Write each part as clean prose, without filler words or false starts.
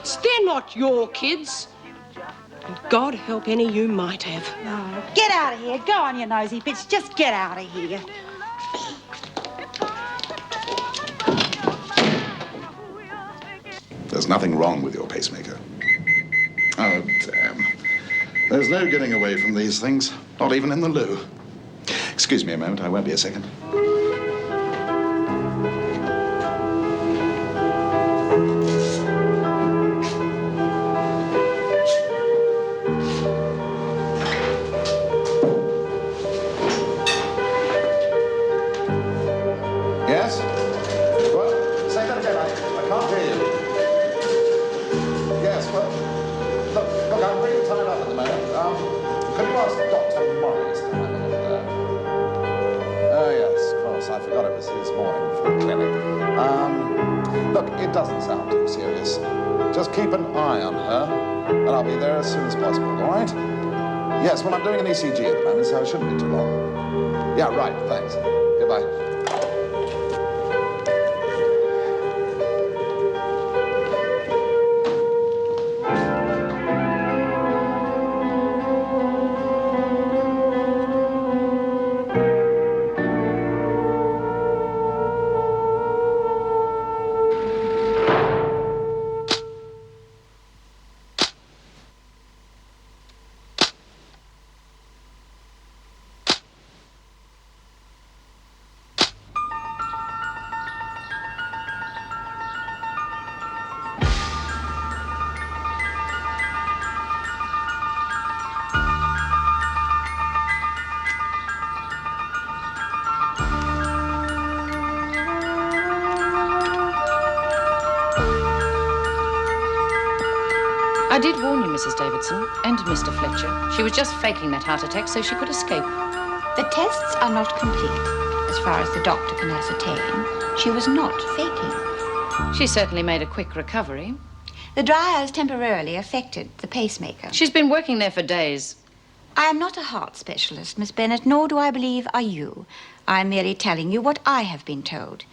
kids. They're not your kids. And God help any you might have. Oh, get out of here. Go on, you nosy bitch. Just get out of here. There's nothing wrong with your pacemaker. Oh, damn. There's no getting away from these things, not even in the loo. Excuse me a moment, I won't be a second. Yes? What? Say that again, I can't hear you. Yes, well, look, I'm really tied up at the moment. Could you ask Dr. Morris to have a look at that? Oh, yes, of course, I forgot it was his morning for the clinic. Look, it doesn't sound too serious. Just keep an eye on her, and I'll be there as soon as possible, all right? Yes, well, I'm doing an ECG at the moment, so it shouldn't be too long. Yeah, right, thanks. Goodbye. I did warn you, Mrs. Davidson, and Mr. Fletcher. She was just faking that heart attack so she could escape. The tests are not complete. As far as the doctor can ascertain, she was not faking. She certainly made a quick recovery. The dryers temporarily affected the pacemaker. She's been working there for days. I am not a heart specialist, Miss Bennet, nor do I believe are you. I'm merely telling you what I have been told.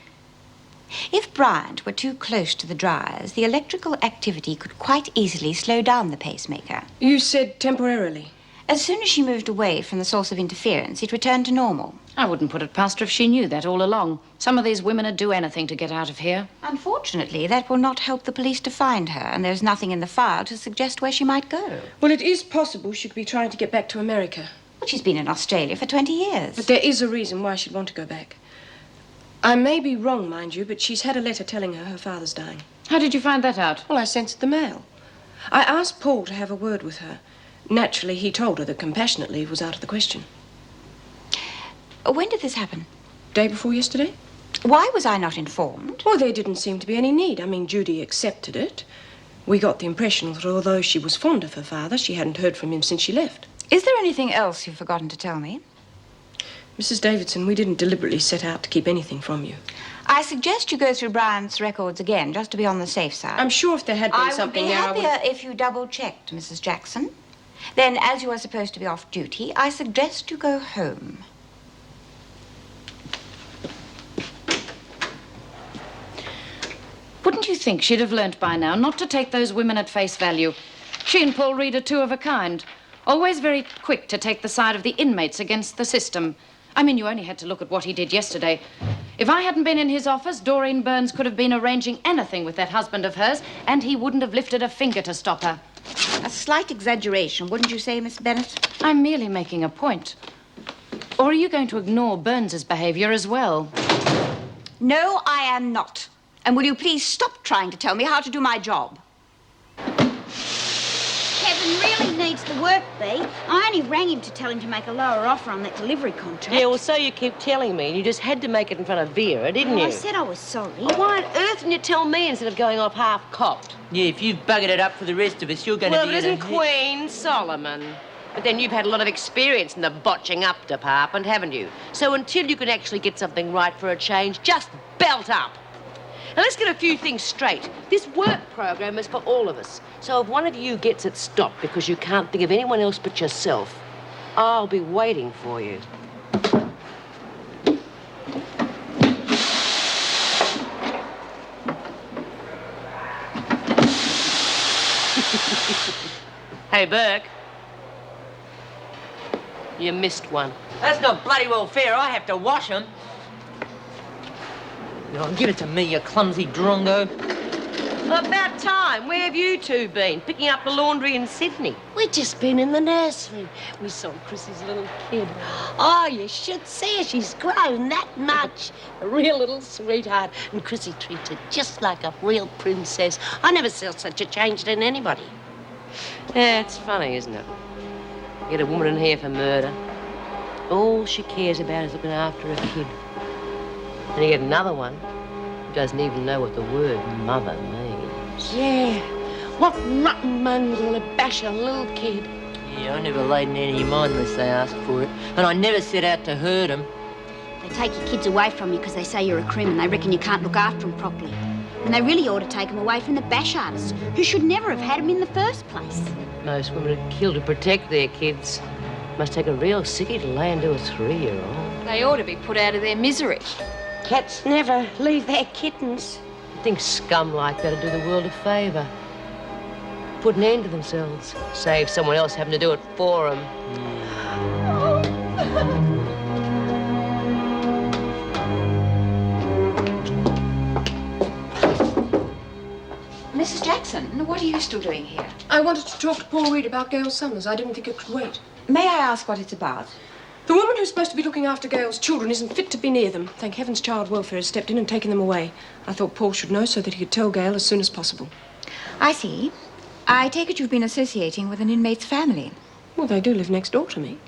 If Bryant were too close to the dryers, the electrical activity could quite easily slow down the pacemaker. You said temporarily. As soon as she moved away from the source of interference, it returned to normal. I wouldn't put it past her if she knew that all along. Some of these women would do anything to get out of here. Unfortunately, that will not help the police to find her, and there's nothing in the file to suggest where she might go. Well, it is possible she could be trying to get back to America. Well, she's been in Australia for 20 years. But there is a reason why she'd want to go back. I may be wrong, mind you, but she's had a letter telling her father's dying. How did you find that out? Well, I sent the mail. I asked Paul to have a word with her. Naturally, he told her that compassionate leave was out of the question. When did this happen? Day before yesterday? Why was I not informed? Well, there didn't seem to be any need. I mean, Judy accepted it. We got the impression that although she was fond of her father, she hadn't heard from him since she left. Is there anything else you've forgotten to tell me? Mrs. Davidson, we didn't deliberately set out to keep anything from you. I suggest you go through Bryant's records again, just to be on the safe side. I'm sure if there had been something there, I would be happier if you double-checked, Mrs. Jackson. Then, as you are supposed to be off duty, I suggest you go home. Wouldn't you think she'd have learnt by now not to take those women at face value? She and Paul Reed are two of a kind. Always very quick to take the side of the inmates against the system. I mean, you only had to look at what he did yesterday. If I hadn't been in his office, Doreen Burns could have been arranging anything with that husband of hers, and he wouldn't have lifted a finger to stop her. A slight exaggeration, wouldn't you say, Miss Bennet? I'm merely making a point. Or are you going to ignore Burns's behavior as well? No, I am not. And will you please stop trying to tell me how to do my job? Kevin really needs the work, Bea. I only rang him to tell him to make a lower offer on that delivery contract. Yeah, well, so you keep telling me, and you just had to make it in front of Vera, didn't you? I said I was sorry. Well, why on earth didn't you tell me instead of going off half-cocked? Yeah, if you've buggered it up for the rest of us, you're going to Well, be it in isn't Queen Solomon. But then you've had a lot of experience in the botching up department, haven't you? So until you can actually get something right for a change, just belt up. Now, let's get a few things straight. This work program is for all of us. So if one of you gets it stopped because you can't think of anyone else but yourself, I'll be waiting for you. Hey, Burke. You missed one. That's not bloody well fair. I have to wash them. Oh, give it to me, you clumsy drongo. About time. Where have you two been? Picking up the laundry in Sydney. We've just been in the nursery. We saw Chrissy's little kid. Oh, you should see her. She's grown that much. A real little sweetheart. And Chrissy treats her just like a real princess. I never saw such a change in anybody. Yeah, it's funny, isn't it? Get a woman in here for murder. All she cares about is looking after her kid. And you get another one who doesn't even know what the word mother means. Yeah. What rotten mongrel to bash a little kid? Yeah, I never laid in any of mine unless they asked for it. And I never set out to hurt them. They take your kids away from you because they say you're a crim and they reckon you can't look after them properly. And they really ought to take them away from the bash artists, who should never have had them in the first place. Most women would kill to protect their kids. Must take a real sickie to lay into a 3-year-old. They ought to be put out of their misery. Cats never leave their kittens. I think scum like that would do the world a favour. Put an end to themselves. Save someone else having to do it for them. Mrs. Jackson, what are you still doing here? I wanted to talk to Paul Reed about Gail Summers. I didn't think it could wait. May I ask what it's about? The woman who's supposed to be looking after Gail's children isn't fit to be near them. Thank heavens Child Welfare has stepped in and taken them away. I thought Paul should know so that he could tell Gail as soon as possible. I see. I take it you've been associating with an inmate's family. Well, they do live next door to me.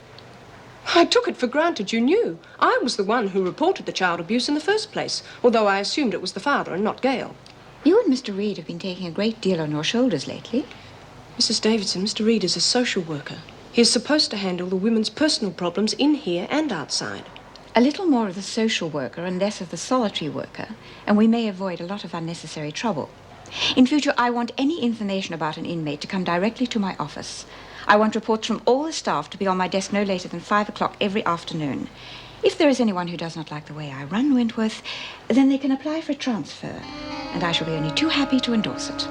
I took it for granted you knew. I was the one who reported the child abuse in the first place, although I assumed it was the father and not Gail. You and Mr. Reed have been taking a great deal on your shoulders lately. Mrs. Davidson, Mr. Reed is a social worker. He is supposed to handle the women's personal problems in here and outside. A little more of the social worker and less of the solitary worker, and we may avoid a lot of unnecessary trouble. In future, I want any information about an inmate to come directly to my office. I want reports from all the staff to be on my desk no later than 5 o'clock every afternoon. If there is anyone who does not like the way I run Wentworth, then they can apply for a transfer, and I shall be only too happy to endorse it.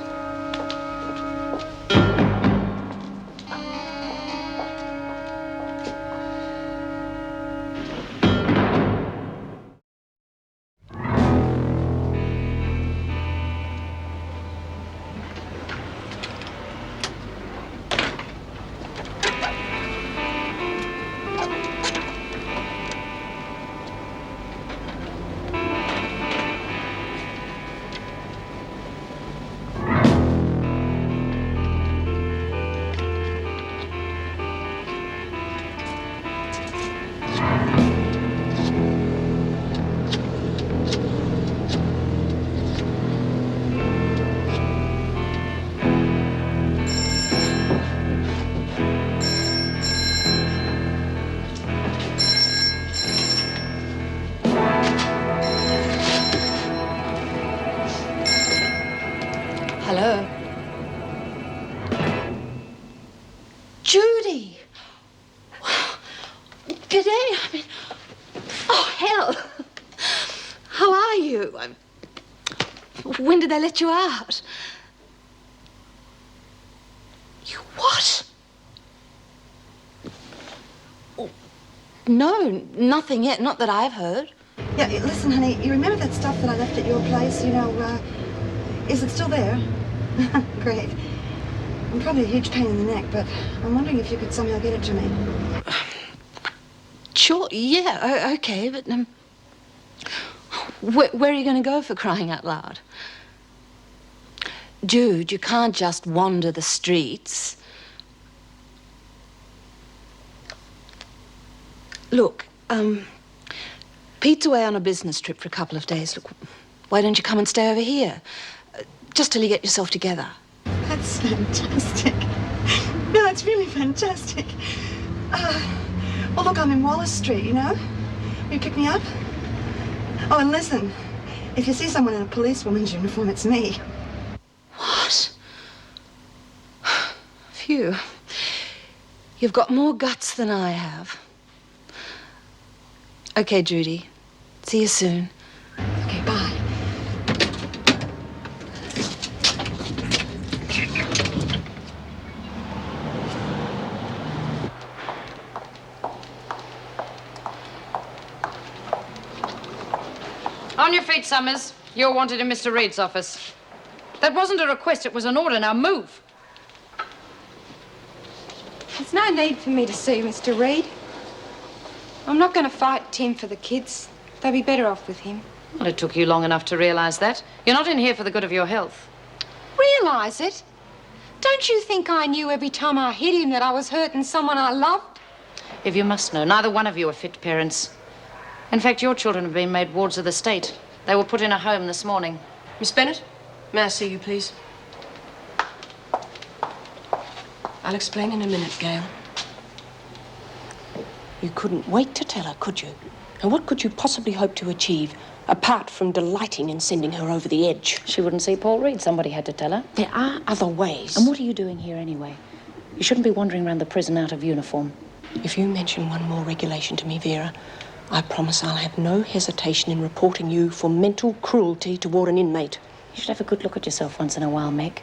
Hello. Judy! G'day. I mean, oh, hell. How are you? When did they let you out? You what? Oh, no, nothing yet. Not that I've heard. Yeah, listen, honey, you remember that stuff that I left at your place? You know, is it still there? Great. I'm probably a huge pain in the neck, but I'm wondering if you could somehow get it to me. Sure, yeah, okay, but where are you going to go, for crying out loud? Jude, you can't just wander the streets. Look, Pete's away on a business trip for a couple of days. Look, why don't you come and stay over here? Just till you get yourself together. That's fantastic. No, that's really fantastic. Well, look, I'm in Wallace Street, you know? Will you pick me up? Oh, and listen, if you see someone in a policewoman's uniform, it's me. What? Phew. You've got more guts than I have. Okay, Judy. See you soon. Okay, bye. On your feet, Summers. You're wanted in Mr. Reed's office. That wasn't a request, it was an order. Now move. There's no need for me to see Mr. Reed. I'm not going to fight Tim for the kids. They'll be better off with him. Well, it took you long enough to realise that. You're not in here for the good of your health. Realise it? Don't you think I knew every time I hit him that I was hurting someone I loved? If you must know, neither one of you are fit parents. In fact, your children have been made wards of the state. They were put in a home this morning. Miss Bennett, may I see you, please? I'll explain in a minute, Gail. You couldn't wait to tell her, could you? And what could you possibly hope to achieve, apart from delighting in sending her over the edge? She wouldn't see Paul Reed. Somebody had to tell her. There are other ways. And what are you doing here anyway? You shouldn't be wandering around the prison out of uniform. If you mention one more regulation to me, Vera, I promise I'll have no hesitation in reporting you for mental cruelty toward an inmate. You should have a good look at yourself once in a while, Meg.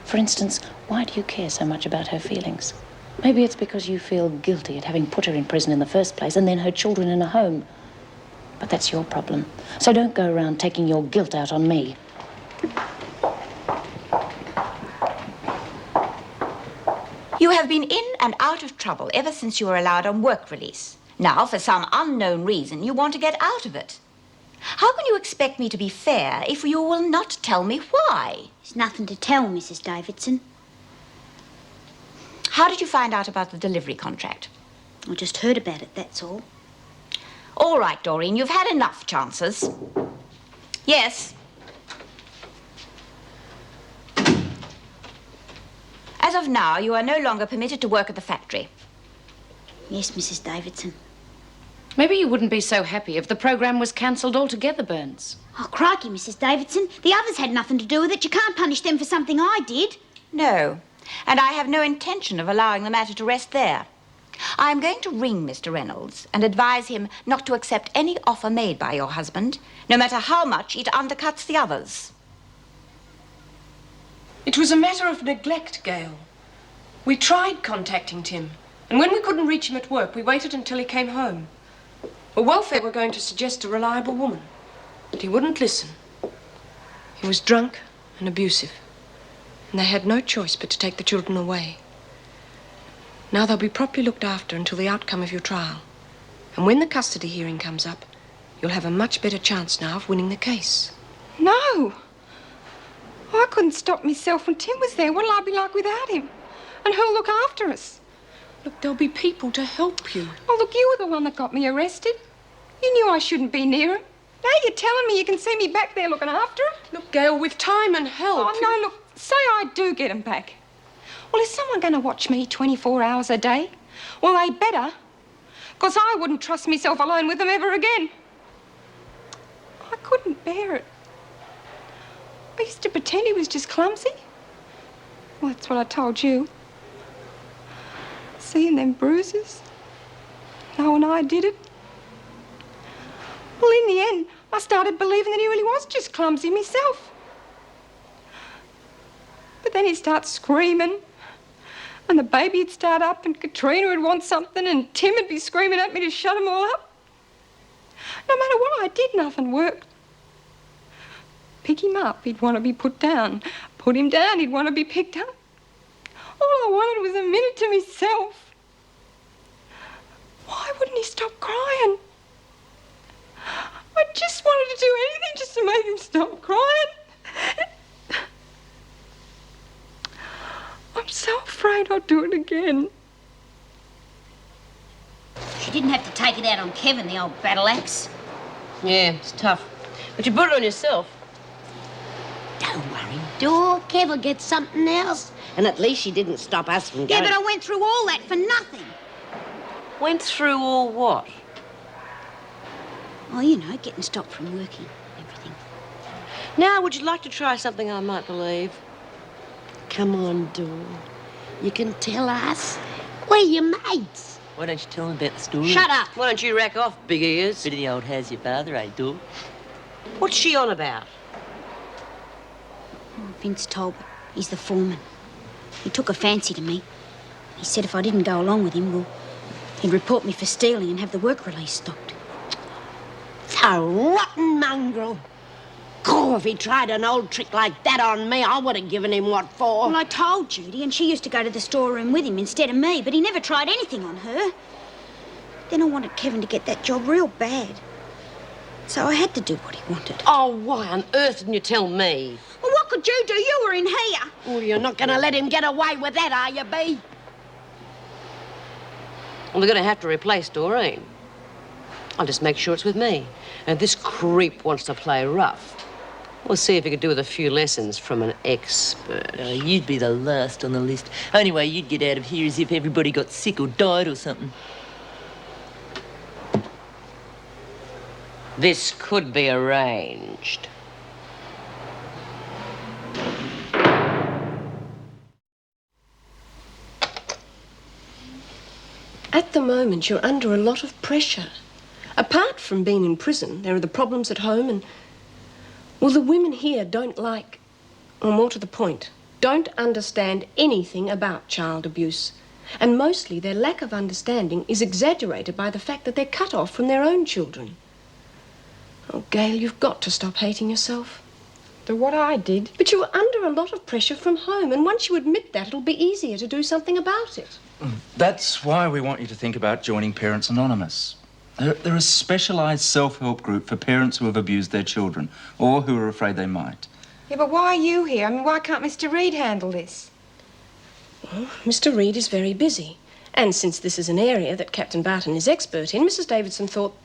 For instance, why do you care so much about her feelings? Maybe it's because you feel guilty at having put her in prison in the first place and then her children in a home. But that's your problem. So don't go around taking your guilt out on me. You have been in and out of trouble ever since you were allowed on work release. Now, for some unknown reason, you want to get out of it. How can you expect me to be fair if you will not tell me why? There's nothing to tell, Mrs. Davidson. How did you find out about the delivery contract? I just heard about it, that's all. All right, Doreen, you've had enough chances. Yes. As of now, you are no longer permitted to work at the factory. Yes, Mrs. Davidson. Maybe you wouldn't be so happy if the program was cancelled altogether, Burns. Oh, crikey, Mrs. Davidson. The others had nothing to do with it. You can't punish them for something I did. No, and I have no intention of allowing the matter to rest there. I am going to ring Mr. Reynolds and advise him not to accept any offer made by your husband, no matter how much it undercuts the others. It was a matter of neglect, Gail. We tried contacting Tim, and when we couldn't reach him at work, we waited until he came home. Well, welfare were going to suggest a reliable woman, but he wouldn't listen. He was drunk and abusive, and they had no choice but to take the children away. Now they'll be properly looked after until the outcome of your trial. And when the custody hearing comes up, you'll have a much better chance now of winning the case. No. I couldn't stop myself when Tim was there. What'll I be like without him? And who'll look after us? Look, there'll be people to help you. Oh, look, you were the one that got me arrested. You knew I shouldn't be near him. Now you're telling me you can see me back there looking after him? Look, Gail, with time and help... Oh, no, look, say I do get him back. Well, is someone going to watch me 24 hours a day? Well, they better, because I wouldn't trust myself alone with them ever again. I couldn't bear it. I used to pretend he was just clumsy. Well, that's what I told you. Seeing them bruises, knowing I did it. Well, in the end, I started believing that he really was just clumsy myself. But then he'd start screaming, and the baby'd start up, and Katrina would want something, and Tim would be screaming at me to shut them all up. No matter what I did, nothing worked. Pick him up, he'd want to be put down. Put him down, he'd want to be picked up. All I wanted was a minute to myself. Why wouldn't he stop crying? I just wanted to do anything just to make him stop crying. I'm so afraid I'll do it again. She didn't have to take it out on Kevin, the old battle axe. Yeah, it's tough. But you put it on yourself. Don't worry, Dor. Kev will get something else. And at least she didn't stop us from Yeah, going. but I went through all that for nothing. Went through all what? Oh, you know, getting stopped from working, everything. Now, would you like to try something I might believe? Come on, Dor. You can tell us. We're your mates. Why don't you tell them about the story? Shut up. Why don't you rack off, big ears? Bit of the old how's your father, eh, Dor? What's she on about? Oh, Vince Talbot, he's the foreman. He took a fancy to me. He said if I didn't go along with him, well, he'd report me for stealing and have the work release stopped. It's a rotten mongrel. God, if he tried an old trick like that on me, I would have given him what for. Well, I told Judy, and she used to go to the storeroom with him instead of me, but he never tried anything on her. Then I wanted Kevin to get that job real bad. So I had to do what he wanted. Oh, why on earth didn't you tell me? Well, what could you do? You were in here. Well, you're not going to let him get away with that, are you, Bee? Well, they're going to have to replace Doreen. I'll just make sure it's with me. And if this creep wants to play rough, we'll see if he could do with a few lessons from an expert. You'd be the last on the list. Only way you'd get out of here is if everybody got sick or died or something. This could be arranged. At the moment, you're under a lot of pressure. Apart from being in prison, there are the problems at home and... Well, the women here don't like, or more to the point, don't understand anything about child abuse. And mostly their lack of understanding is exaggerated by the fact that they're cut off from their own children. Oh, Gail, you've got to stop hating yourself. Do what I did. But you were under a lot of pressure from home, and once you admit that, it'll be easier to do something about it. That's why we want you to think about joining Parents Anonymous. They're a specialised self-help group for parents who have abused their children or who are afraid they might. Yeah, but why are you here? I mean, why can't Mr. Reed handle this? Well, Mr. Reed is very busy. And since this is an area that Captain Barton is expert in, Mrs. Davidson thought...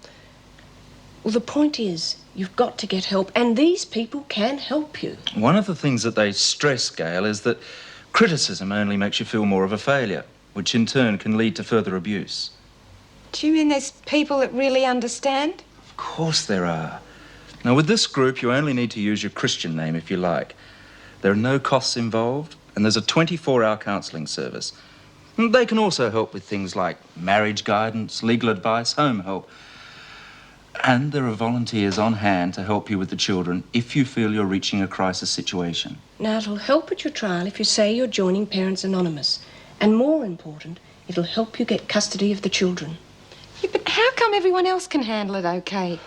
Well, the point is, you've got to get help, and these people can help you. One of the things that they stress, Gail, is that criticism only makes you feel more of a failure, which in turn can lead to further abuse. Do you mean there's people that really understand? Of course there are. Now, with this group, you only need to use your Christian name if you like. There are no costs involved, and there's a 24-hour counselling service. And they can also help with things like marriage guidance, legal advice, home help. And there are volunteers on hand to help you with the children if you feel you're reaching a crisis situation. Now, it'll help at your trial if you say you're joining Parents Anonymous. And more important, it'll help you get custody of the children. Yeah, but how come everyone else can handle it okay?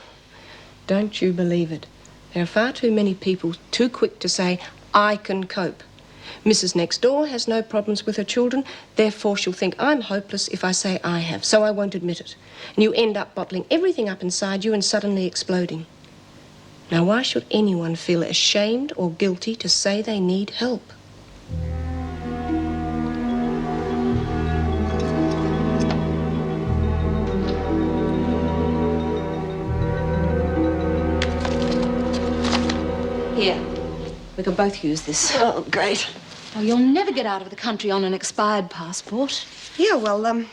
Don't you believe it. There are far too many people too quick to say, I can cope. Mrs. Next Door has no problems with her children, therefore she'll think I'm hopeless if I say I have, so I won't admit it. And you end up bottling everything up inside you and suddenly exploding. Now, why should anyone feel ashamed or guilty to say they need help? Here, we can both use this. Oh, great. Oh, you'll never get out of the country on an expired passport. Yeah, well,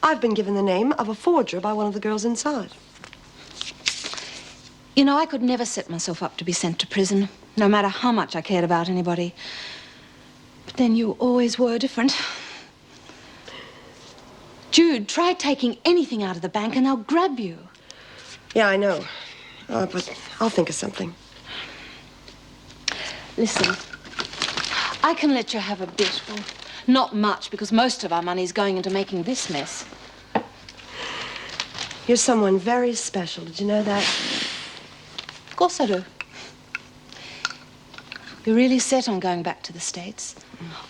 I've been given the name of a forger by one of the girls inside. You know, I could never set myself up to be sent to prison, no matter how much I cared about anybody. But then you always were different. Jude, try taking anything out of the bank and they'll grab you. Yeah, I know. But I'll think of something. Listen, I can let you have a bit. Well, not much, because most of our money's going into making this mess. You're someone very special. Did you know that? Of course I do. You're really set on going back to the States?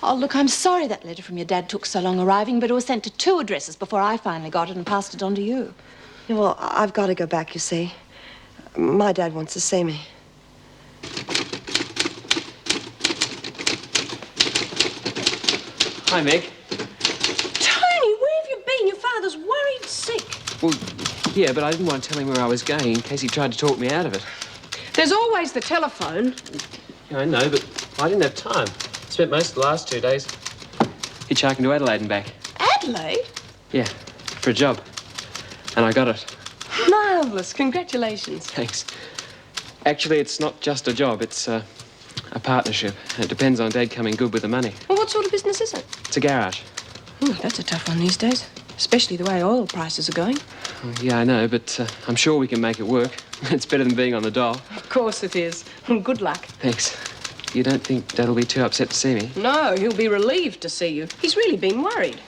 Oh, look, I'm sorry that letter from your dad took so long arriving, but it was sent to 2 addresses before I finally got it and passed it on to you. Yeah, well, I've got to go back, you see. My dad wants to see me. Hi, Meg. Tony, where have you been? Your father's worried sick. Well, yeah, but I didn't want to tell him where I was going in case he tried to talk me out of it. There's always the telephone. Yeah, I know, but I didn't have time. Spent most of the last 2 days hitchhiking to Adelaide and back. Adelaide? Yeah, for a job. And I got it. Marvellous. Congratulations. Thanks. Actually, it's not just a job. It's a partnership. It depends on Dad coming good with the money. Well, what sort of business is it? It's a garage. Oh, that's a tough one these days, especially the way oil prices are going. Oh, yeah, I know, but I'm sure we can make it work. It's better than being on the dole. Of course it is. Good luck. Thanks. You don't think Dad'll be too upset to see me? No, he'll be relieved to see you. He's really been worried.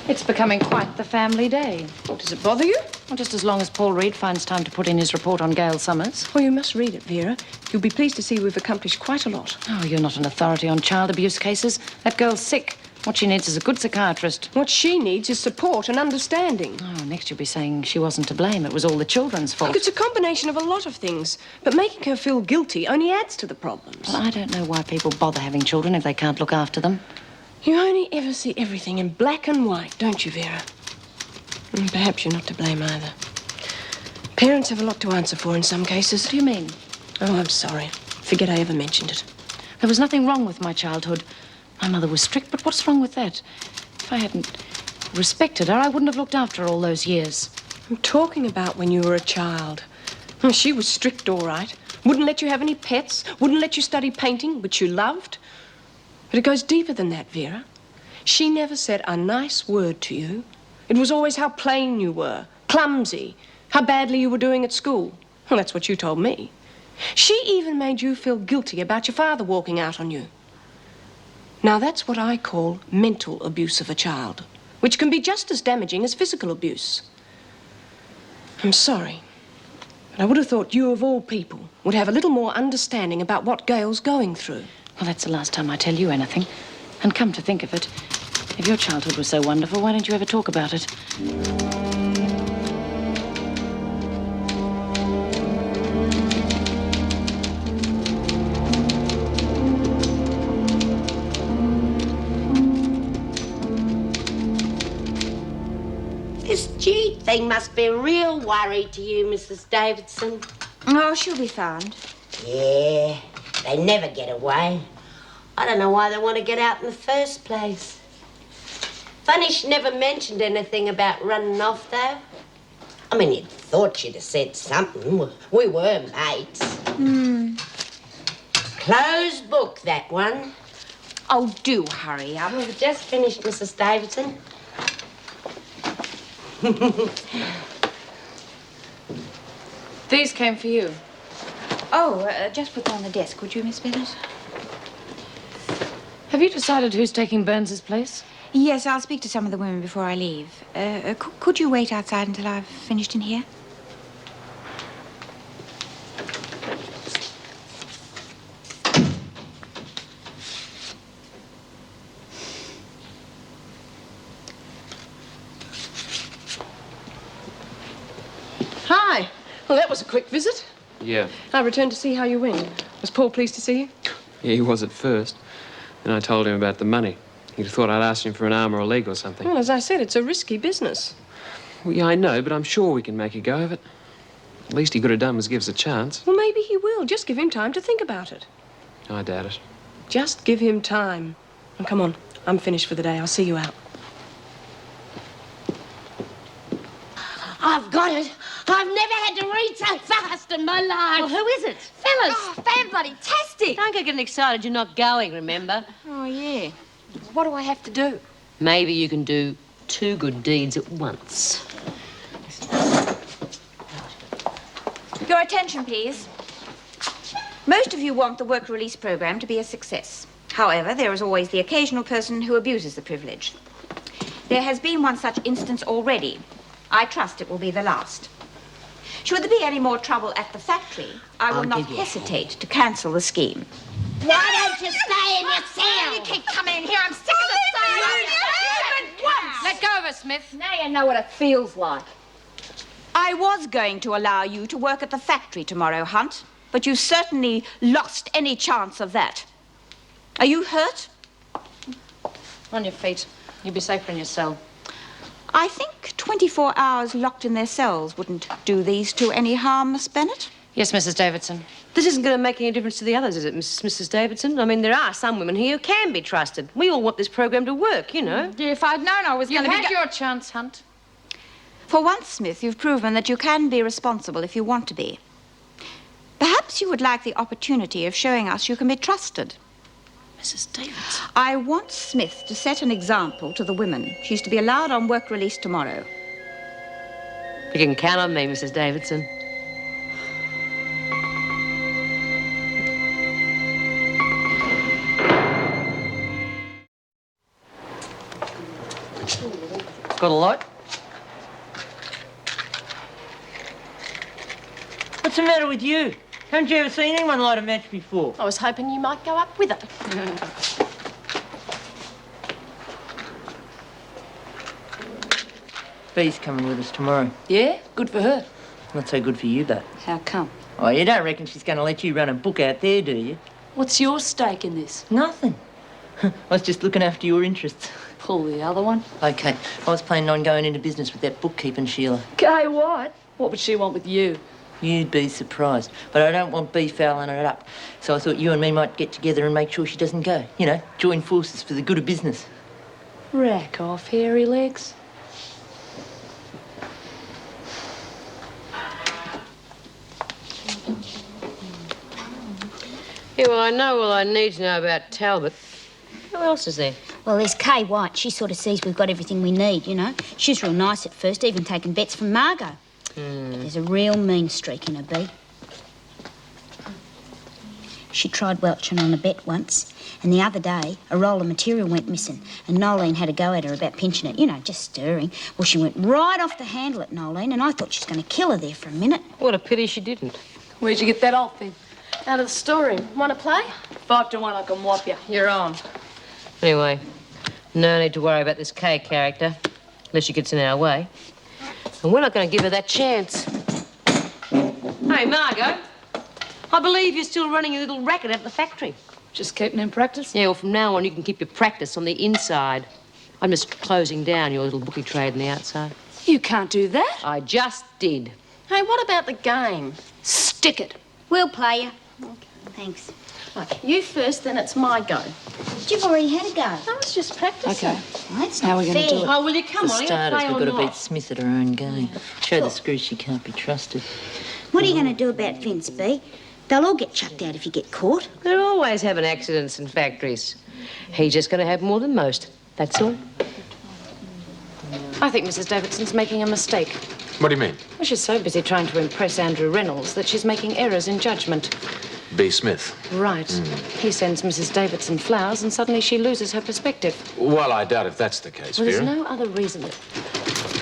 It's becoming quite the family day. Does it bother you? Well, just as long as Paul Reed finds time to put in his report on Gail Summers. Well, you must read it, Vera. You'll be pleased to see we've accomplished quite a lot. Oh, you're not an authority on child abuse cases. That girl's sick. What she needs is a good psychiatrist. What she needs is support and understanding. Oh, next you'll be saying she wasn't to blame. It was all the children's fault. Look, it's a combination of a lot of things. But making her feel guilty only adds to the problems. Well, I don't know why people bother having children if they can't look after them. You only ever see everything in black and white, don't you, Vera? And perhaps you're not to blame either. Parents have a lot to answer for in some cases. What do you mean? Oh, I'm sorry. Forget I ever mentioned it. There was nothing wrong with my childhood. My mother was strict, but what's wrong with that? If I hadn't respected her, I wouldn't have looked after her all those years. I'm talking about when you were a child. Well, she was strict, all right. Wouldn't let you have any pets, wouldn't let you study painting, which you loved. But it goes deeper than that, Vera. She never said a nice word to you. It was always how plain you were, clumsy, how badly you were doing at school. Well, that's what you told me. She even made you feel guilty about your father walking out on you. Now, that's what I call mental abuse of a child, which can be just as damaging as physical abuse. I'm sorry, but I would have thought you, of all people, would have a little more understanding about what Gail's going through. Well, that's the last time I tell you anything. And come to think of it, if your childhood was so wonderful, why don't you ever talk about it? This Jean thing must be a real worry to you, Mrs. Davidson. Oh, she'll be found. Yeah, they never get away. I don't know why they want to get out in the first place. Funny she never mentioned anything about running off, though. I mean, you'd thought she'd have said something. We were mates. Closed book, that one. Oh, do hurry up. We've just finished, Mrs. Davidson. These came for you. Oh, just put them on the desk, would you, Miss Bennett? Have you decided who's taking Burns's place? Yes, I'll speak to some of the women before I leave. Could you wait outside until I've finished in here? Hi. Well, that was a quick visit. Yeah. I returned to see how you went. Was Paul pleased to see you? Yeah, he was at first. Then I told him about the money. He'd have thought I'd asked him for an arm or a leg or something. Well, as I said, it's a risky business. Well, yeah, I know, but I'm sure we can make a go of it. The least he could have done was give us a chance. Well, maybe he will. Just give him time to think about it. I doubt it. Just give him time. And come on, I'm finished for the day. I'll see you out. I've got it. I've never had to read so fast in my life. Well, who is it? Fellas. Oh, fan-bloody-tastic! Don't get getting excited. You're not going, remember? Oh, yeah. What do I have to do? Maybe you can do 2 good deeds at once. Your attention, please. Most of you want the work release program to be a success. However, there is always the occasional person who abuses the privilege. There has been one such instance already. I trust it will be the last. Should there be any more trouble at the factory, I will I'll not give you a hesitate to cancel the scheme. Why don't you stay in your cell? You keep coming in here. I'm sick of the silence. Let go of her, Smith. Now you know what it feels like. I was going to allow you to work at the factory tomorrow, Hunt, but you certainly lost any chance of that. Are you hurt? On your feet. You'll be safer in your cell. I think 24 hours locked in their cells wouldn't do these two any harm, Miss Bennett. Yes, Mrs. Davidson. This isn't going to make any difference to the others, is it, Mrs. Davidson? I mean, there are some women here who can be trusted. We all want this program to work, you know. If I'd known I was You've going to be... had your chance, Hunt. For once, Smith, you've proven that you can be responsible if you want to be. Perhaps you would like the opportunity of showing us you can be trusted. Mrs. Davidson. I want Smith to set an example to the women. She's to be allowed on work release tomorrow. You can count on me, Mrs. Davidson. Got a lot? What's the matter with you? Haven't you ever seen anyone light a match before? I was hoping you might go up with it. Bee's coming with us tomorrow. Yeah? Good for her. Not so good for you, but... How come? Oh, you don't reckon she's going to let you run a book out there, do you? What's your stake in this? Nothing. I was just looking after your interests. Pull the other one. OK, I was planning on going into business with that bookkeeping Sheila. Gay what? What would she want with you? You'd be surprised. But I don't want Bee fouling it up. So I thought you and me might get together and make sure she doesn't go. You know, join forces for the good of business. Rack off, hairy legs. Yeah, well, I know all I need to know about Talbot. Who else is there? Well, there's Kay White. She sort of sees we've got everything we need, you know. She's real nice at first, even taking bets from Margot. But there's a real mean streak in her, Bee. She tried welching on a bet once, and the other day, a roll of material went missing, and Nolene had a go at her about pinching it, you know, just stirring. Well, she went right off the handle at Nolene, and I thought she was going to kill her there for a minute. What a pity she didn't. Where'd you get that off then? Out of the storeroom. Want to play? 5 to 1, I can whop you. You're on. Anyway, no need to worry about this Kay character, unless she gets in our way. And we're not going to give her that chance. Hey, Margot, I believe you're still running your little racket at the factory. Just keeping in practice? Yeah, well, from now on, you can keep your practice on the inside. I'm just closing down your little bookie trade on the outside. You can't do that. I just did. Hey, what about the game? Stick it. We'll play you. Okay, thanks. Right, you first, then it's my go. You've already had a go. I was just practicing. Okay. Well, that's How not are we going to fair. do it? Oh, will you come For on? You starters, play we've or got to beat not? Smith at her own game. Show the screw she can't be trusted. What are you going to do about Vince, Bee? They'll all get chucked out if you get caught. They're always having accidents in factories. He's just going to have more than most. That's all. I think Mrs. Davidson's making a mistake. What do you mean? Well, she's so busy trying to impress Andrew Reynolds that she's making errors in judgment. B. Smith. Right. He sends Mrs. Davidson flowers and suddenly she loses her perspective. Well, I doubt if that's the case, Well, there's Vera. no other reason that...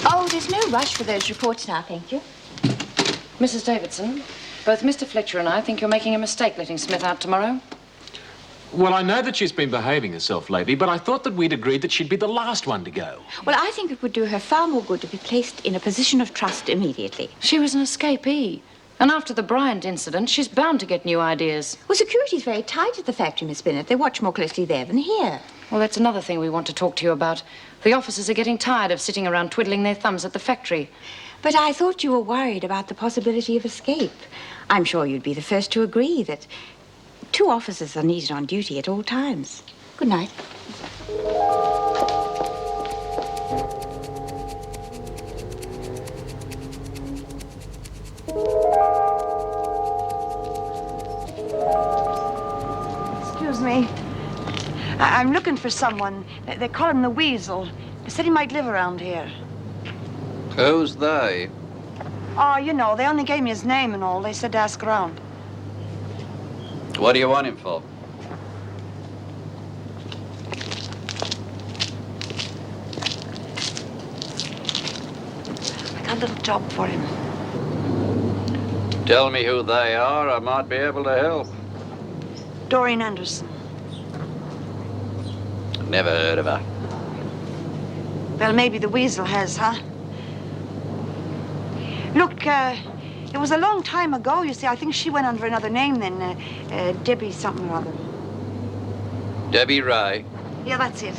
Oh, there's no rush for those reports now, thank you. Mrs. Davidson, both Mr. Fletcher and I think you're making a mistake letting Smith out tomorrow. Well, I know that she's been behaving herself lately, but I thought that we'd agreed that she'd be the last one to go. Well, I think it would do her far more good to be placed in a position of trust immediately. She was an escapee. And after the Bryant incident, she's bound to get new ideas. Well, security's very tight at the factory, Miss Bennett. They watch more closely there than here. Well, that's another thing we want to talk to you about. The officers are getting tired of sitting around twiddling their thumbs at the factory. But I thought you were worried about the possibility of escape. I'm sure you'd be the first to agree that 2 officers are needed on duty at all times. Good night. Excuse me. I'm looking for someone. They call him the Weasel. They said he might live around here. Who's they? Oh, you know, they only gave me his name and all. They said to ask around. What do you want him for? I got a little job for him. Tell me who they are. I might be able to help. Doreen Anderson. Never heard of her. Well, maybe the Weasel has, huh? Look, it was a long time ago, you see. I think she went under another name then. Debbie something or other. Debbie Ray. Yeah, that's it.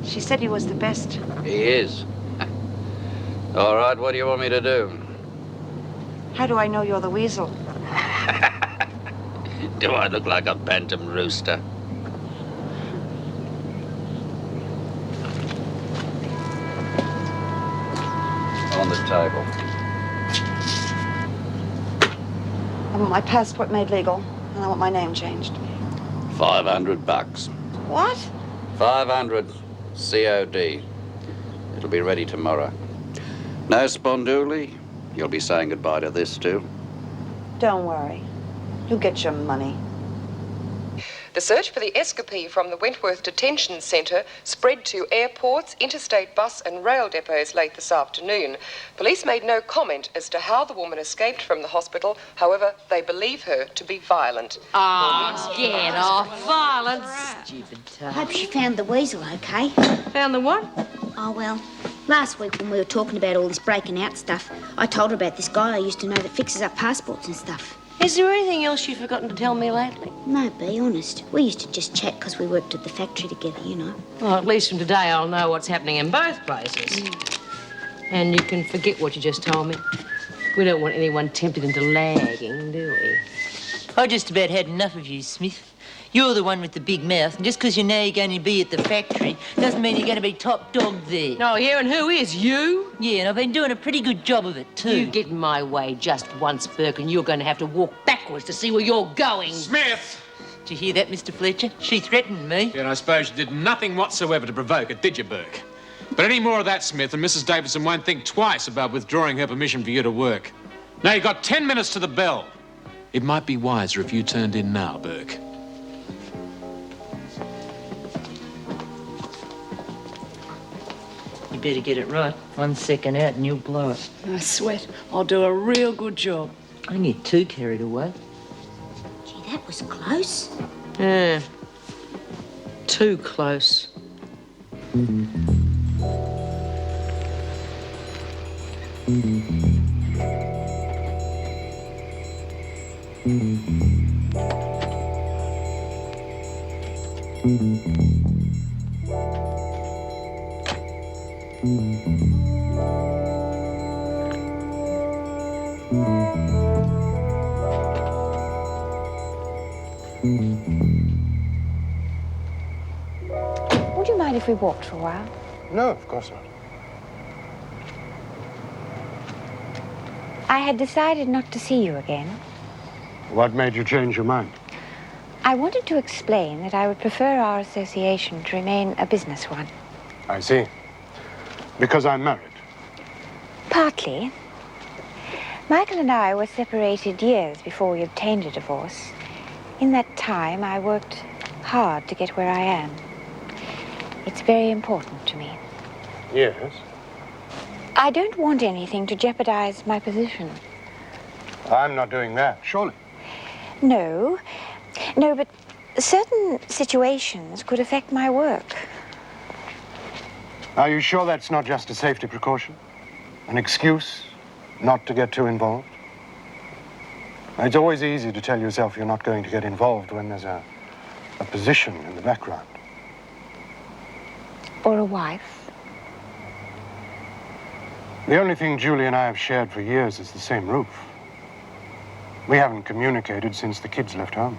She said he was the best. He is. All right, what do you want me to do? How do I know you're the Weasel? Do I look like a bantam rooster? On the table. I want my passport made legal, and I want my name changed. $500. What? 500 COD. It'll be ready tomorrow. No Sponduli. You'll be saying goodbye to this too. Don't worry. You'll get your money. The search for the escapee from the Wentworth Detention Centre spread to airports, interstate bus and rail depots late this afternoon. Police made no comment as to how the woman escaped from the hospital. However, they believe her to be violent. Oh, get off. Violence. Stupid I hope she found the weasel okay. Found the what? Oh, well, last week when we were talking about all this breaking out stuff, I told her about this guy I used to know that fixes up passports and stuff. Is there anything else you've forgotten to tell me lately? No, be honest. We used to just chat because we worked at the factory together, you know. Well, at least from today I'll know what's happening in both places. And you can forget what you just told me. We don't want anyone tempted into lagging, do we? I just about had enough of you, Smith. You're the one with the big mouth, and just because you know you're going to be at the factory doesn't mean you're going to be top dog there. Oh, yeah, and who is? You? Yeah, and I've been doing a pretty good job of it, too. You get in my way just once, Burke, and you're going to have to walk backwards to see where you're going. Smith! Did you hear that, Mr. Fletcher? She threatened me. Yeah, and I suppose you did nothing whatsoever to provoke it, did you, Burke? But any more of that, Smith, and Mrs. Davidson won't think twice about withdrawing her permission for you to work. Now, you've got 10 minutes to the bell. It might be wiser if you turned in now, Burke. You better get it right. 1 second out and you'll blow it. I sweat. I'll do a real good job. I don't get too carried away. Gee, that was close. Yeah. Too close. Would you mind if we walked for a while? No, of course not. I had decided not to see you again. What made you change your mind? I wanted to explain that I would prefer our association to remain a business one. I see. Because I'm married. Partly. Michael and I were separated years before we obtained a divorce. In that time, I worked hard to get where I am. It's very important to me. Yes? I don't want anything to jeopardize my position. I'm not doing that, surely. No, but certain situations could affect my work. Are you sure that's not just a safety precaution? An excuse not to get too involved? It's always easy to tell yourself you're not going to get involved when there's a position in the background. Or a wife. The only thing Julie and I have shared for years is the same roof. We haven't communicated since the kids left home.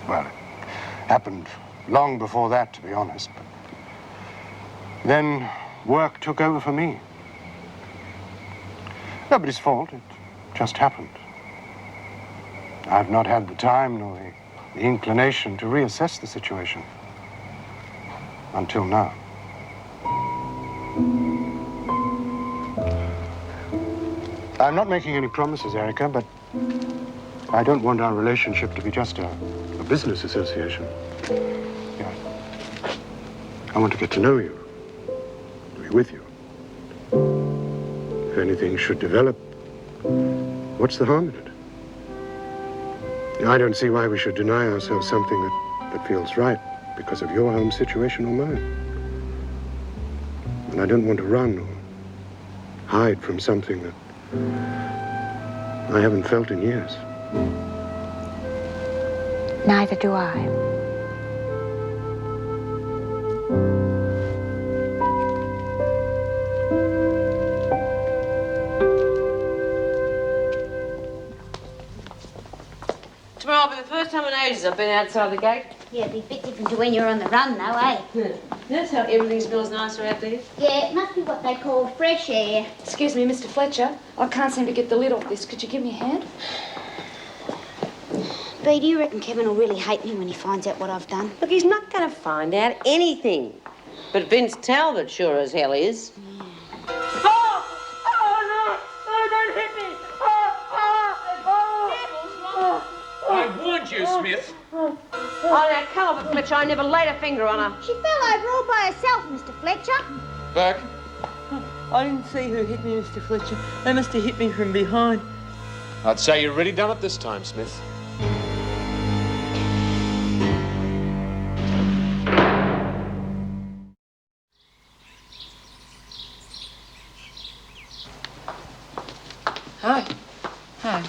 Well, it happened long before that, to be honest. But then work took over for me. Nobody's fault. It just happened. I've not had the time nor the inclination to reassess the situation. Until now. I'm not making any promises, Erica, but I don't want our relationship to be just a business association. Yeah. I want to get to know you, to be with you. If anything should develop, what's the harm in it? I don't see why we should deny ourselves something that feels right because of your home situation or mine. And I don't want to run or hide from something that I haven't felt in years. Neither do I. Tomorrow will be the first time in ages I've been outside the gate. Yeah, it'd be a bit different to when you're on the run, though, eh? That's how everything smells nicer out there. Yeah, it must be what they call fresh air. Excuse me, Mr. Fletcher. I can't seem to get the lid off this. Could you give me a hand? Bea, do you reckon Kevin will really hate me when he finds out what I've done? Look, he's not going to find out anything. But Vince Talbot sure as hell is. I would you, Smith? Oh, now, come off it, Fletcher. I never laid a finger on her. She fell over all by herself, Mr. Fletcher. Burke? I didn't see who hit me, Mr. Fletcher. They must have hit me from behind. I'd say you've really done it this time, Smith. Hi. Hi.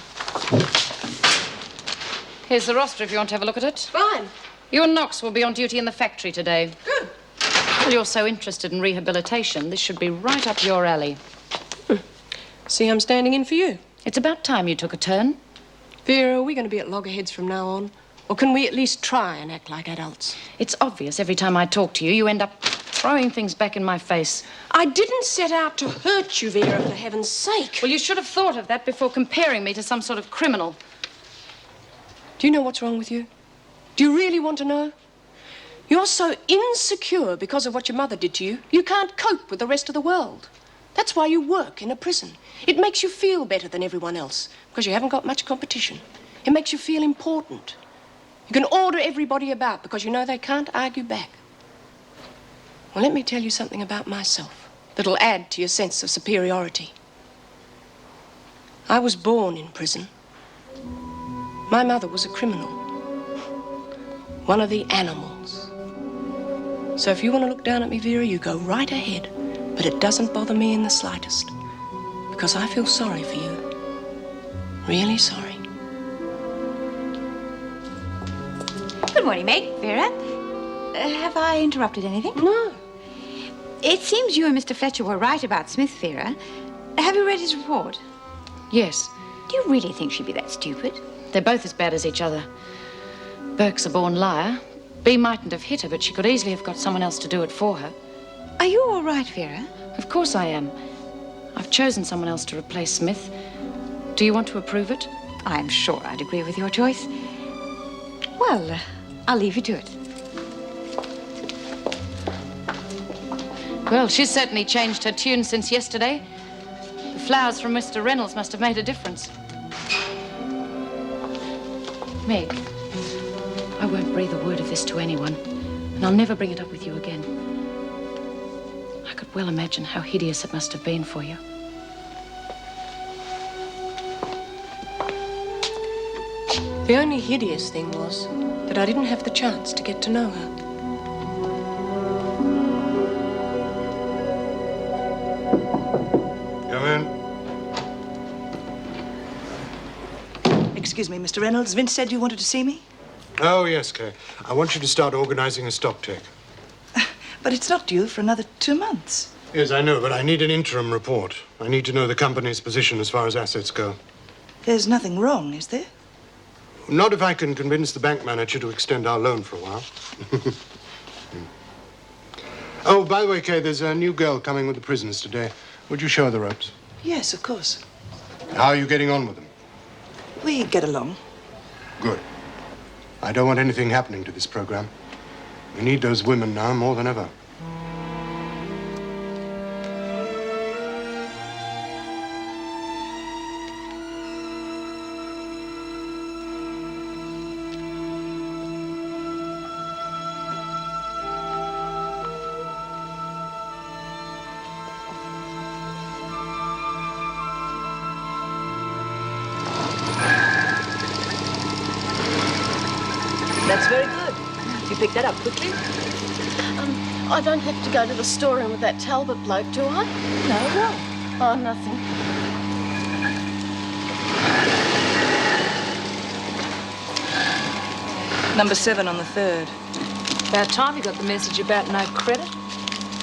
Here's the roster if you want to have a look at it. Fine. You and Knox will be on duty in the factory today. Good. Well, you're so interested in rehabilitation, this should be right up your alley. See, I'm standing in for you. It's about time you took a turn. Vera, are we going to be at loggerheads from now on? Or can we at least try and act like adults? It's obvious every time I talk to you, you end up throwing things back in my face. I didn't set out to hurt you, Vera, for heaven's sake. Well, you should have thought of that before comparing me to some sort of criminal. Do you know what's wrong with you? Do you really want to know? You're so insecure because of what your mother did to you, you can't cope with the rest of the world. That's why you work in a prison. It makes you feel better than everyone else because you haven't got much competition. It makes you feel important. You can order everybody about because you know they can't argue back. Well, let me tell you something about myself that'll add to your sense of superiority. I was born in prison. My mother was a criminal. One of the animals. So if you want to look down at me, Vera, you go right ahead. But it doesn't bother me in the slightest. Because I feel sorry for you. Really sorry. Good morning, Meg. Vera. Have I interrupted anything? No. It seems you and Mr. Fletcher were right about Smith, Vera. Have you read his report? Yes. Do you really think she'd be that stupid? They're both as bad as each other. Burke's a born liar. Bea mightn't have hit her, but she could easily have got someone else to do it for her. Are you all right, Vera? Of course I am. I've chosen someone else to replace Smith. Do you want to approve it? I'm sure I'd agree with your choice. Well, I'll leave you to it. Well, she's certainly changed her tune since yesterday. The flowers from Mr. Reynolds must have made a difference. Meg, I won't breathe a word of this to anyone, and I'll never bring it up with you again. I could well imagine how hideous it must have been for you. The only hideous thing was that I didn't have the chance to get to know her. Come in. Excuse me, Mr. Reynolds. Vince said you wanted to see me? Oh, yes, Kay. I want you to start organizing a stock take. But it's not due for another 2 months. Yes, I know, but I need an interim report. I need to know the company's position as far as assets go. There's nothing wrong, is there? Not if I can convince the bank manager to extend our loan for a while. Oh, by the way, Kay, there's a new girl coming with the prisoners today. Would you show her the ropes? Yes, of course. How are you getting on with them? We get along. Good. I don't want anything happening to this program. We need those women now more than ever. That's very good. You picked that up quickly. I don't have to go to the storeroom with that Talbot bloke, do I? No, why? Oh, nothing. Number 7 on the 3rd. About time you got the message about no credit.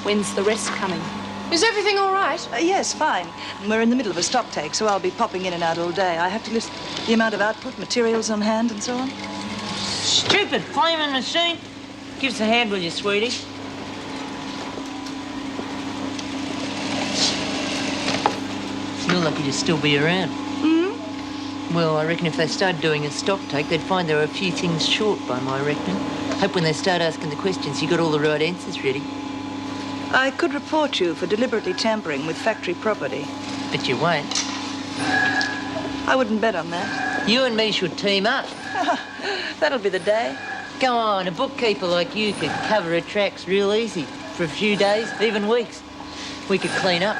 When's the rest coming? Is everything all right? Yes, fine. We're in the middle of a stock take, so I'll be popping in and out all day. I have to list the amount of output, materials on hand, and so on. Stupid flaming machine. Give us a hand, will you, sweetie? You're lucky to still be around. Well, I reckon if they started doing a stock take, they'd find there were a few things short by my reckoning. Hope when they start asking the questions, you got all the right answers ready. I could report you for deliberately tampering with factory property. But you won't. I wouldn't bet on that. You and me should team up. That'll be the day. Go on, a bookkeeper like you could cover her tracks real easy for a few days, even weeks. We could clean up.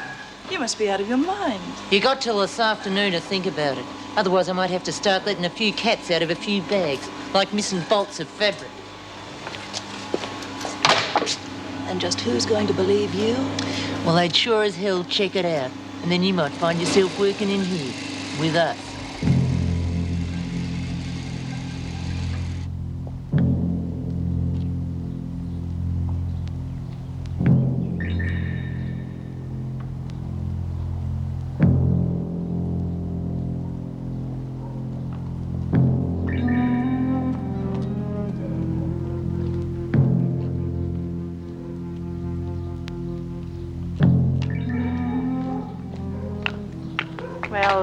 You must be out of your mind. You got till this afternoon to think about it. Otherwise, I might have to start letting a few cats out of a few bags, like missing bolts of fabric. And just who's going to believe you? Well, they'd sure as hell check it out. And then you might find yourself working in here with us.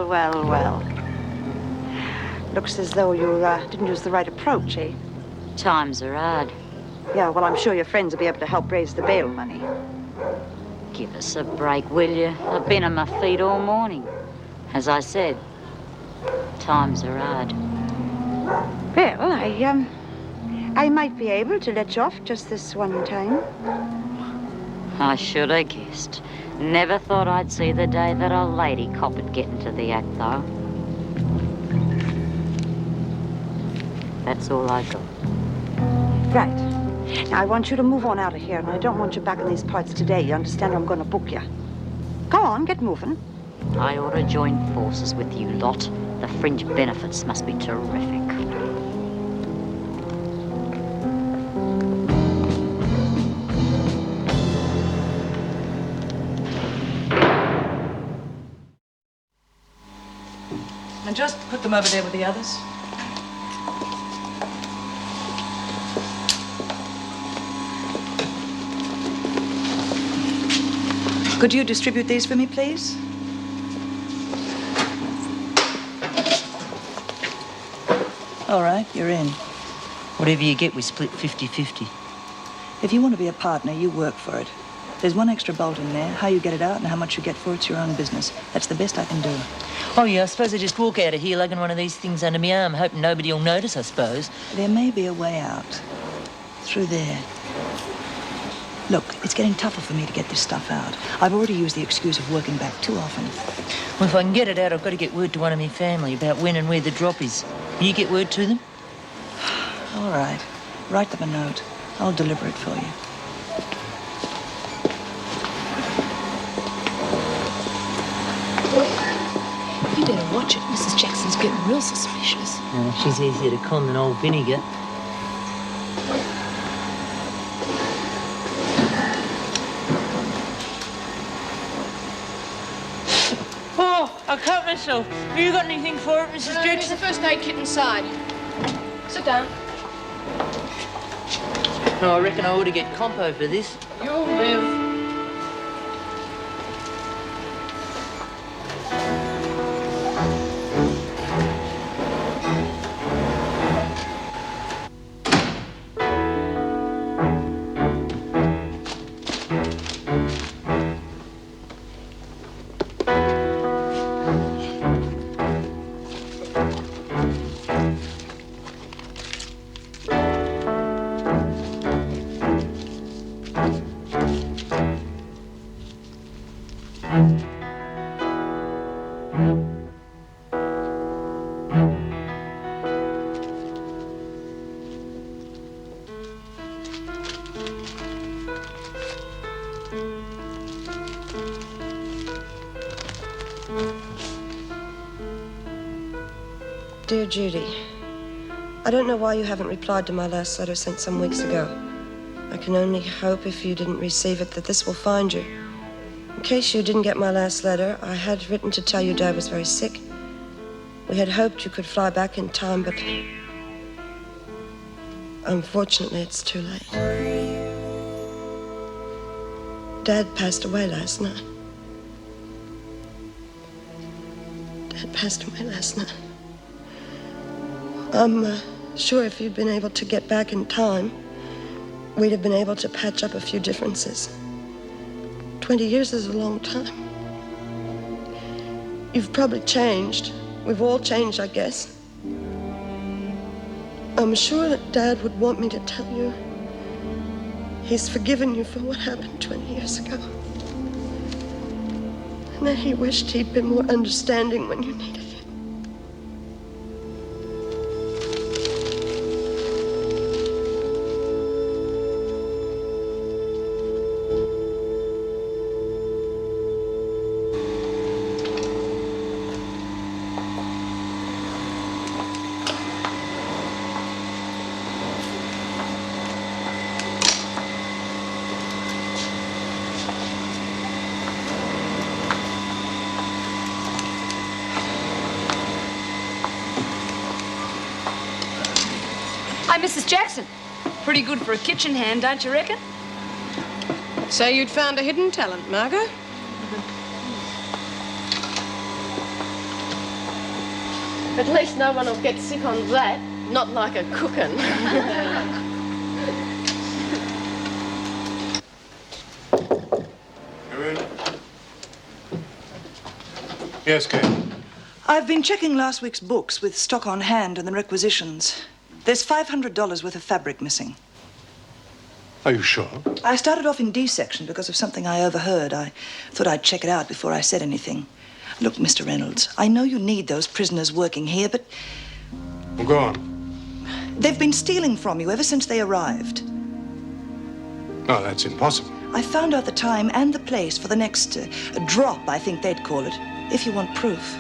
Well. Looks as though you didn't use the right approach, eh? Times are hard. Yeah, well, I'm sure your friends will be able to help raise the bail money. Give us a break, will you? I've been on my feet all morning. As I said, times are hard. Well, I might be able to let you off just this one time. I should have guessed. Never thought I'd see the day that a lady cop would get into the act, though. That's all I got. Right. Now, I want you to move on out of here, and I don't want you back in these parts today. You understand? I'm going to book you. Go on, get moving. I ought to join forces with you lot. The fringe benefits must be terrific. And just put them over there with the others. Could you distribute these for me, please? All right, you're in. Whatever you get, we split 50-50. If you want to be a partner, you work for it. There's one extra bolt in there. How you get it out and how much you get for it's your own business. That's the best I can do. Oh, yeah, I suppose I just walk out of here lugging one of these things under my arm, hoping nobody will notice, I suppose. There may be a way out. Through there. Look, it's getting tougher for me to get this stuff out. I've already used the excuse of working back too often. Well, if I can get it out, I've got to get word to one of my family about when and where the drop is. Can you get word to them? All right. Write them a note. I'll deliver it for you. You better watch it. Mrs. Jackson's getting real suspicious. Oh, she's easier to con than old vinegar. Oh, I cut myself. Have you got anything for it, Mrs. Jackson? There's a first aid kit inside. Sit down. No, I reckon I ought to get compo for this. You'll live. Dear Judy, I don't know why you haven't replied to my last letter sent some weeks ago. I can only hope, if you didn't receive it, that this will find you. In case you didn't get my last letter, I had written to tell you Dad was very sick. We had hoped you could fly back in time, but unfortunately, it's too late. Dad passed away last night. Dad passed away last night. I'm sure if you'd been able to get back in time, we'd have been able to patch up a few differences. 20 years is a long time. You've probably changed. We've all changed, I guess. I'm sure that Dad would want me to tell you he's forgiven you for what happened 20 years ago. And that he wished he'd been more understanding when you needed him. Hi, Mrs. Jackson. Pretty good for a kitchen hand, don't you reckon? So you'd found a hidden talent, Margot? At least no one will get sick on that. Not like a cooking. Come in. Yes, Kate. I've been checking last week's books with stock on hand and the requisitions. There's $500 worth of fabric missing. Are you sure? I started off in D section because of something I overheard. I thought I'd check it out before I said anything. Look, Mr. Reynolds, I know you need those prisoners working here, but Well, go on. they've been stealing from you ever since they arrived. No, that's impossible. I found out the time and the place for the next drop, I think they'd call it, if you want proof.